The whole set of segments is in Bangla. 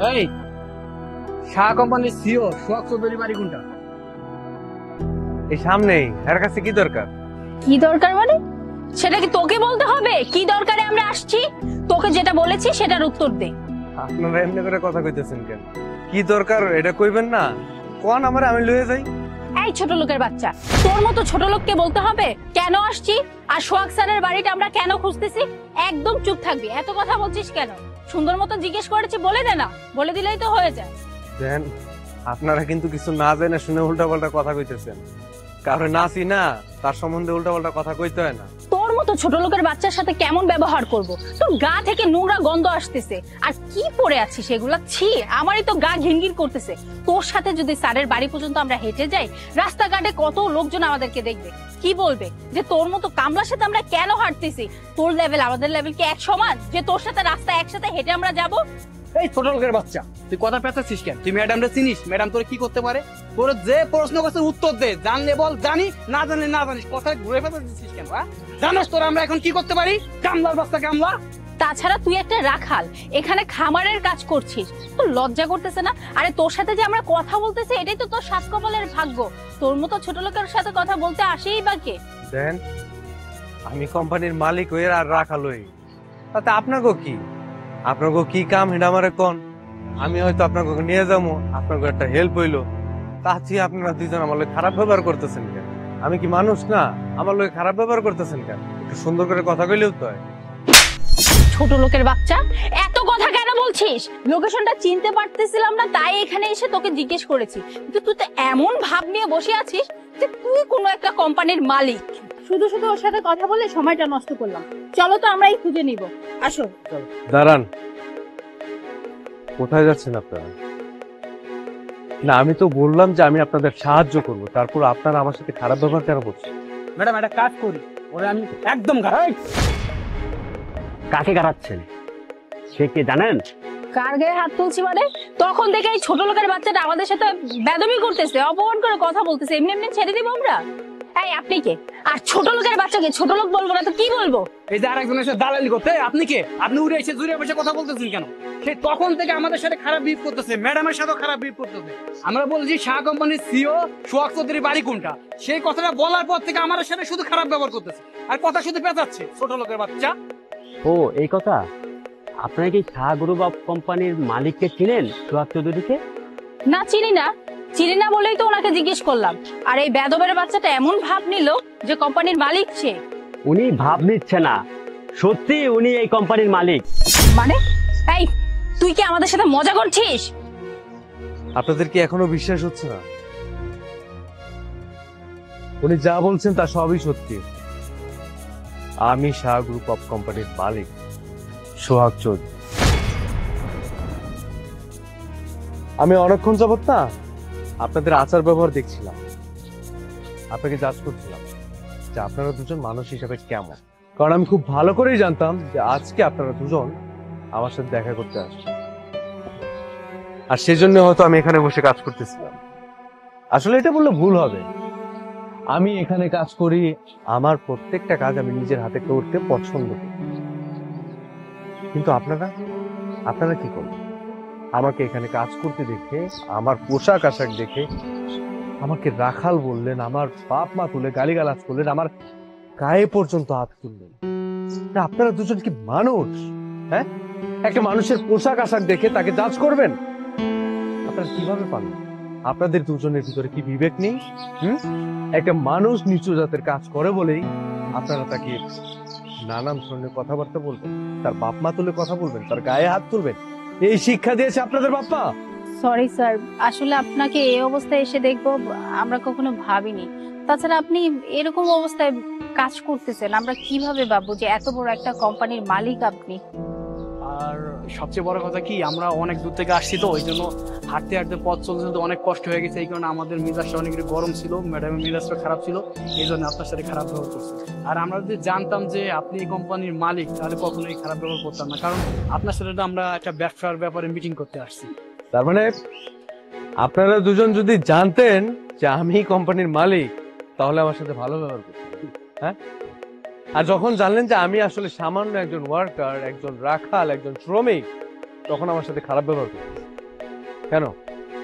এই শাহ কোম্পানির সিও সোহাগ চৌধুরী বাড়ি কোনটা? এই সামনেই। এর কাছে কি দরকার? কি দরকার মানে? সেটা কি তোকে বলতে হবে কি দরকারে আমরা আসছি? তোকে যেটা বলেছি সেটার উত্তর দে। আপনারা এমনি করে কথা কইতেছেন কেন? কি দরকার এটা কইবেন না? কোন আমারে আমি লয়ে যাই। এই ছোট লোকের বাচ্চা, তোর মতো ছোট লোককে বলতে হবে কেন আসছি আর সোহাগ স্যারের বাড়িটা আমরা কেন খুঁজতেছি? একদম চুপ থাকবি। এত কথা বলছিস কেন? সুন্দর মতো জিজ্ঞেস করেছি, বলে দে না। বলে দিলেই তো হয়ে যায়। দেন আপনারা কিন্তু কিছু না জেনে শুনে উল্টাপাল্টা কথা কইতেছেন। কারণ নাসি না তার সম্বন্ধে উল্টাপাল্টা কথা কইতে হয় না। তোর মতো ছোট লোকের বাচ্চার সাথে কেমন ব্যবহার করব? তোর গা থেকে নোংরা গন্ধ আসতেছে। আর কি পরে আছিস এগুলা? ছি, আমারই তো গা ঘিনঘিন করতেছে। তোর সাথে যদি স্যারের বাড়ি পর্যন্ত আমরা হেঁটে যাই, রাস্তাঘাটে কত লোকজন আমাদেরকে দেখবে। কি বলবে যে তোর মতো কামলার সাথে আমরা কেন হাঁটতেছি? তোর লেভেল আমাদের লেভেল কি এক সমান যে তোর সাথে রাস্তায় একসাথে হেঁটে আমরা যাব? এই ছোট লোকের বাচ্চা, তুই কথা পেঁচাচ্ছিস কেন? তুই ম্যাডামরে চিনিস? ম্যাডাম তোর কি করতে পারে? তোর যে প্রশ্ন করছে উত্তর দে। জানলে বল জানি, না জানলে না জানিস। কথা ঘুরে পেঁচাচ্ছিস কেন? জানোস তোর আমরা এখন কি করতে পারি? কামলার বাচ্চা কামলা। তাছাড়া তুই একটা রাখাল, এখানে খামারের কাজ করছিস, তোর লজ্জা করতেছে না? আরে তোর সাথে যে আমরা কথা বলতেছি এটাই তো তোর সাত কপালের ভাগ্য। তোর মতো ছোট লোকের সাথে কথা বলতে আসেই বা কে? দেন আমি কোম্পানির মালিক হই আর রাখাল হই, তাতে আপনাকে কি? আপনাকে কি কাম হেডা আমারে কোন? আমি হয়তো আপনাকে নিয়ে যাবো, আপনাকে একটা হেল্প হইলো। তাছি আপনারা দুইজন আমার লগে খারাপ ব্যবহার করতেছেন কেন? আমি কি মানুষ না? আমার লগে খারাপ ব্যবহার করতেছেন কেন? একটু সুন্দর করে কথা কইলেও তো হয়। ছোট লোকের বাচ্চা, এত কথা কেন বলছিস? লোকেশনটা চিনতে পারতেছিলাম না, তাই এখানে এসে তোকে জিজ্ঞেস করেছি। কিন্তু তুই তো এমন ভাব নিয়ে বসে আছিস যে তুই কোনো একটা কোম্পানির মালিক। শুধু শুধু ওর সাথে কথা বলে সময়টা নষ্ট করলাম। চলো তো আমরাই খুঁজে নিব। আসো। দাঁড়ান, কোথায় যাচ্ছেন আপনারা? না আমি তো বললাম যে আমি আপনাদের সাহায্য করব, তারপর আপনারা আমার সাথে খারাপ ব্যবহার কেন করছেন? ম্যাডাম একটা কাজ করি, ওরে আমি একদম গাড়াই। কাকে গাড়াচ্ছেন সে কে জানেন? কার গায়ে হাত তুলছি মানে? তখন থেকে এই ছোট লোকের বাচ্চাটা আমাদের সাথে বেদবি করতেছে, অপমান করে কথা বলতেছে। এমনি এমনি ছেড়ে দিব আমরা? এই আপনি কে? আর ছোট লোকের বাচ্চাকে ছোট লোক বলবো না তো কি বলবো? এই যে আরেকজনের সাথে দালালি করতে, আপনি কে? আপনি উড়ে এসে জুড়ে বসে কথা বলতেছেন কেন? সে তখন থেকে আমাদের সাথে খারাপ বিহেভ করতেছে, ম্যাডামের সাথেও খারাপ বিহেভ করতেছে। আমরা বলছি শাহ কোম্পানির সিও সোহাগ চৌধুরী বাড়ি কোনটা, সেই কথাটা বলার পর থেকে আমাদের সাথে শুধু খারাপ ব্যবহার করতেছে আর কথা শুধু পেঁচাচ্ছে। ছোট লোকের বাচ্চা। ও এই কথা। আপনারা কি শাহ গ্রুপ অফ কোম্পানির মালিককে চিনেন, সোহাগ চৌধুরীকে? না চিনি না। চিনি না বলেই তো ওনাকে জিজ্ঞেস করলাম। আর এই বেদবের বাচ্চাটা এমন ভাব নিল যে কোম্পানির মালিক সে। উনি ভাব নিচ্ছে না, সত্যি উনি এই কোম্পানির মালিক। মানে এই তুই কি আমাদের সাথে মজা করছিস? আপনাদের কি এখনো বিশ্বাস হচ্ছে না? উনি যা বলছেন তা সবই সত্যি। আমি শাহ গ্রুপ অফ কোম্পানির মালিক সোহাগ চৌধুরী। আমি অনেকক্ষণ যাবত না আপনাদের আচার ব্যবহার দেখছিলাম, আপনাকে জাজ করছিলাম যে আপনারা দুজন মানুষ হিসেবে কেমন। কারণ আমি খুব ভালো করেই জানতাম যে আজকে আপনারা দুজন আমার সাথে দেখা করতে আসবেন, আর সেজন্য হয়তো আমি এখানে বসে কাজ করতেছিলাম। আসলে এটা বললে ভুল হবে। আমি এখানে কাজ করি, আমার প্রত্যেকটা কাজ আমি নিজের হাতে করতে পছন্দ করি। কিন্তু আপনারা কি করবেন? আমাকে এখানে কাজ করতে দেখে, আমার পোশাক আশাক দেখে আমাকে রাখাল বললেন, আমার বাপ মা তুলে গালিগালাজ করলেন, আমার গায়ে পর্যন্ত হাত তুললেন। আপনারা দুজন কি মানুষ? হ্যাঁ, একটা মানুষের পোশাক আশাক দেখে তাকে জাজ করবেন? আপনারা কিভাবে পারেন? আপনাদের দুজনের ভিতরে কি বিবেক নেই? একটা মানুষ নিচু জাতের কাজ করে বলেই আপনারা তাকে নানান ধরনের কথাবার্তা বলবেন, তার বাপ মা তুলে কথা বলবেন, তার গায়ে হাত তুলবেন। এই শিক্ষা দিয়েছে আপনাদের বাপ মা? সরি স্যার, আসলে আপনাকে এই অবস্থায় এসে দেখবো আমরা কখনো ভাবিনি। তাছাড়া আপনি এরকম অবস্থায় কাজ করতেছেন, আমরা কিভাবে ভাববো যে এত বড় একটা কোম্পানির মালিক আপনি? আর সবচেয়ে বড় কথা কি, আমরা অনেক দূর থেকে আসছি তো, ওই জন্য হাঁটতে হাঁটতে পথ চলতে চলতে অনেক কষ্ট হয়ে গেছে। এই কারণে আমাদের মেজাজটা অনেক গরম ছিল, ম্যাডামের মেজাজটা খারাপ ছিল, এই জন্য আপনার সাথে খারাপ ব্যবহার করছি। আর আমরা যদি জানতাম যে আপনি এই কোম্পানির মালিক, তাহলে কখনোই খারাপ ব্যবহার করতাম না। কারণ আপনার সাথে তো আমরা একটা ব্যবসার ব্যাপারে মিটিং করতে আসছি। তার মানে আপনারা দুজন যদি জানতেন যে আমি কোম্পানির মালিক, তাহলে আমার সাথে ভালো ব্যবহার করতেন, হ্যাঁ? আর যখন জানলেন যে আমি আসলে সামান্য একজন ওয়ার্কার, একজন রাখাল, একজন শ্রমিক, তখন আমার সাথে খারাপ ব্যবহার করতেন। কেন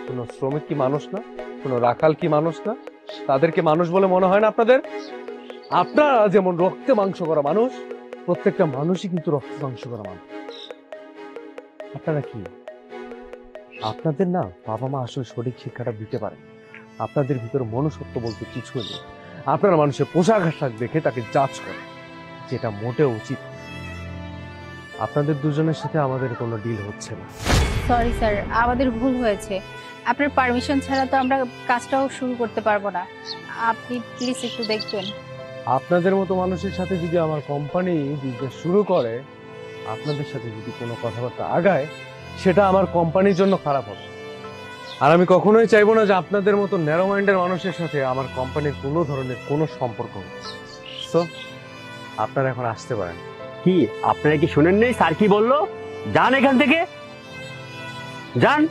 কোনো শ্রমিক কি মানুষ না? কোনো রাখাল কি মানুষ না? তাদেরকে মানুষ বলে মনে হয় না আপনাদের? আপনারা যেমন রক্তে মাংস করা মানুষ, প্রত্যেকটা মানুষই কিন্তু রক্তে মাংস করা মানুষ। আপনারা কি, আপনাদের না বাবা মা আসলে সঠিক শিক্ষাটা দিতে পারে? আপনাদের ভিতরে মনুষ্যত্ব বলতে কিছু নেই। আপনারা মানুষের পোশাক আশাক দেখে তাকে জাজ করেন, যেটা মোটেও উচিত না। আপনাদের দুজনের সাথে আমাদের কোনো ডিল হচ্ছে না। সরি স্যার, আমাদের ভুল হয়েছে। আপনার পারমিশন ছাড়া তো আমরা কাজটাও শুরু করতে পারবো না। আপনি প্লিজ একটু দেখবেন। আপনাদের মতো মানুষের সাথে যদি আমার কোম্পানি বিজনেস শুরু করে, আপনাদের সাথে যদি কোনো কথাবার্তা আগায়, সেটা আমার কোম্পানির জন্য খারাপ হবে। আর আমি কখনোই চাইবো না যে আপনাদের মতো ন্যারো মাইন্ডের মানুষের সাথে আমার কোম্পানির কোনো ধরনের কোনো সম্পর্ক হোক। সো আপনারা এখন আসতে পারেন। কি আপনারা কি শুনেন নেই স্যার কি বললো? যান এখান থেকে, যান।